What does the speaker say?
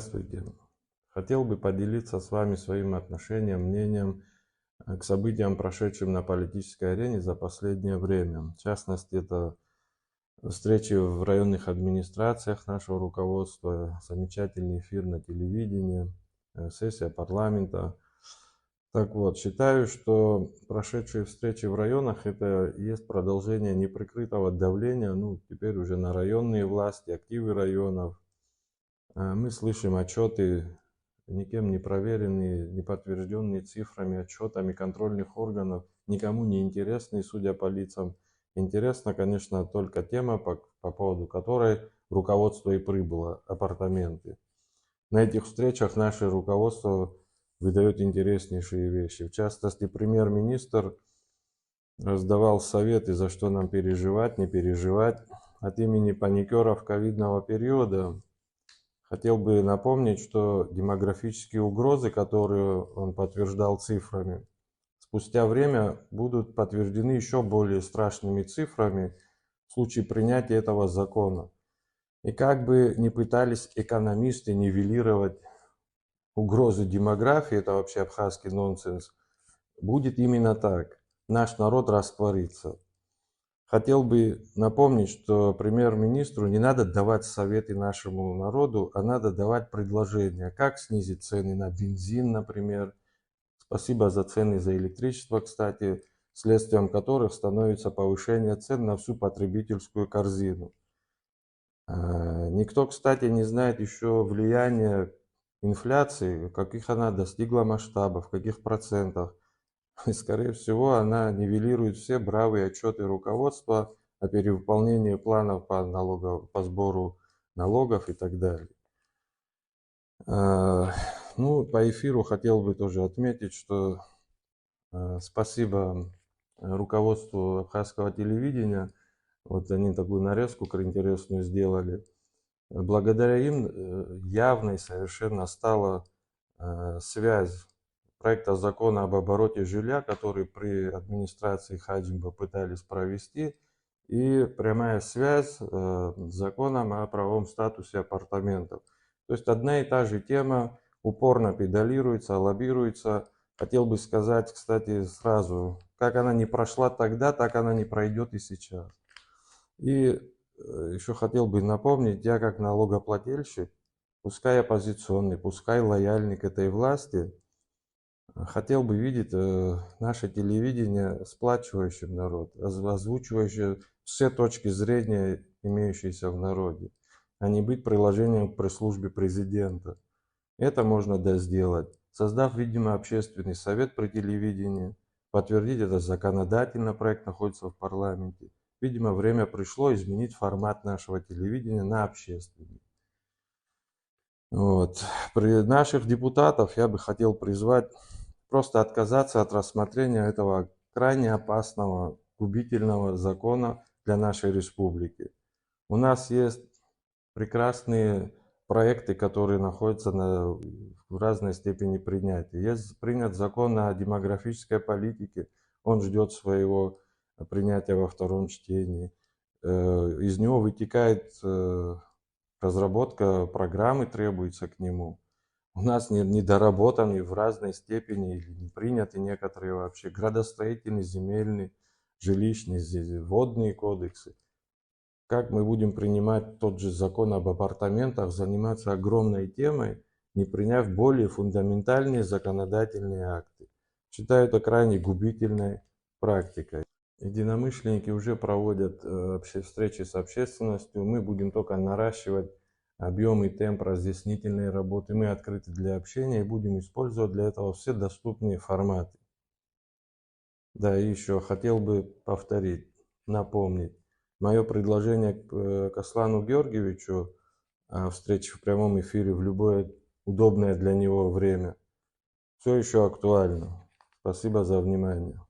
Здравствуйте. Хотел бы поделиться с вами своим отношением, мнением к событиям, прошедшим на политической арене за последнее время. В частности, это встречи в районных администрациях нашего руководства, замечательный эфир на телевидении, сессия парламента. Так вот, считаю, что прошедшие встречи в районах – это есть продолжение неприкрытого давления, теперь уже на районные власти, активы районов. Мы слышим отчеты, никем не проверенные, не подтвержденные цифрами, отчетами контрольных органов, никому не интересные, судя по лицам. Интересна, конечно, только тема, по поводу которой руководство и прибыло, апартаменты. На этих встречах наше руководство выдает интереснейшие вещи. В частности, премьер-министр раздавал советы, за что нам переживать, не переживать. От имени паникеров ковидного периода хотел бы напомнить, что демографические угрозы, которые он подтверждал цифрами, спустя время будут подтверждены еще более страшными цифрами в случае принятия этого закона. И как бы ни пытались экономисты нивелировать угрозы демографии, это вообще абхазский нонсенс, будет именно так. Наш народ растворится. Хотел бы напомнить, что премьер-министру не надо давать советы нашему народу, а надо давать предложения, как снизить цены на бензин, например. Спасибо за цены за электричество, кстати, следствием которых становится повышение цен на всю потребительскую корзину. Никто, кстати, не знает еще влияния инфляции, каких она достигла масштабов, в каких процентах. И, скорее всего, она нивелирует все бравые отчеты руководства о перевыполнении планов по сбору налогов и так далее. По эфиру хотел бы тоже отметить, что спасибо руководству абхазского телевидения. Вот они такую нарезку интересную сделали. Благодаря им явной совершенно стала связь проекта закона об обороте жилья, который при администрации Хаджимба пытались провести, и прямая связь с законом о правовом статусе апартаментов. То есть одна и та же тема упорно педалируется, лоббируется. Хотел бы сказать, кстати, сразу, как она не прошла тогда, так она не пройдет и сейчас. И еще хотел бы напомнить, я как налогоплательщик, пускай оппозиционный, пускай лояльный к этой власти, хотел бы видеть наше телевидение сплачивающим народ, озвучивающее все точки зрения, имеющиеся в народе, а не быть приложением при службе президента. Это можно сделать, создав, видимо, общественный совет при телевидении, подтвердить это законодательно, проект находится в парламенте. Видимо, время пришло изменить формат нашего телевидения на общественный. При наших депутатов я бы хотел призвать просто отказаться от рассмотрения этого крайне опасного, губительного закона для нашей республики. У нас есть прекрасные проекты, которые находятся в разной степени принятия. Есть принят закон о демографической политике, он ждет своего принятия во втором чтении. Из него вытекает разработка программы, требуется к нему. У нас недоработаны в разной степени или не приняты некоторые вообще градостроительный, земельный, жилищный, водные кодексы. Как мы будем принимать тот же закон об апартаментах, заниматься огромной темой, не приняв более фундаментальные законодательные акты? Считаю это крайне губительной практикой. Единомышленники уже проводят встречи с общественностью. Мы будем только наращивать объем и темп разъяснительной работы. Мы открыты для общения и будем использовать для этого все доступные форматы. Да, и еще хотел бы повторить, напомнить. Мое предложение к Аслану Георгиевичу о встрече в прямом эфире в любое удобное для него время все еще актуально. Спасибо за внимание.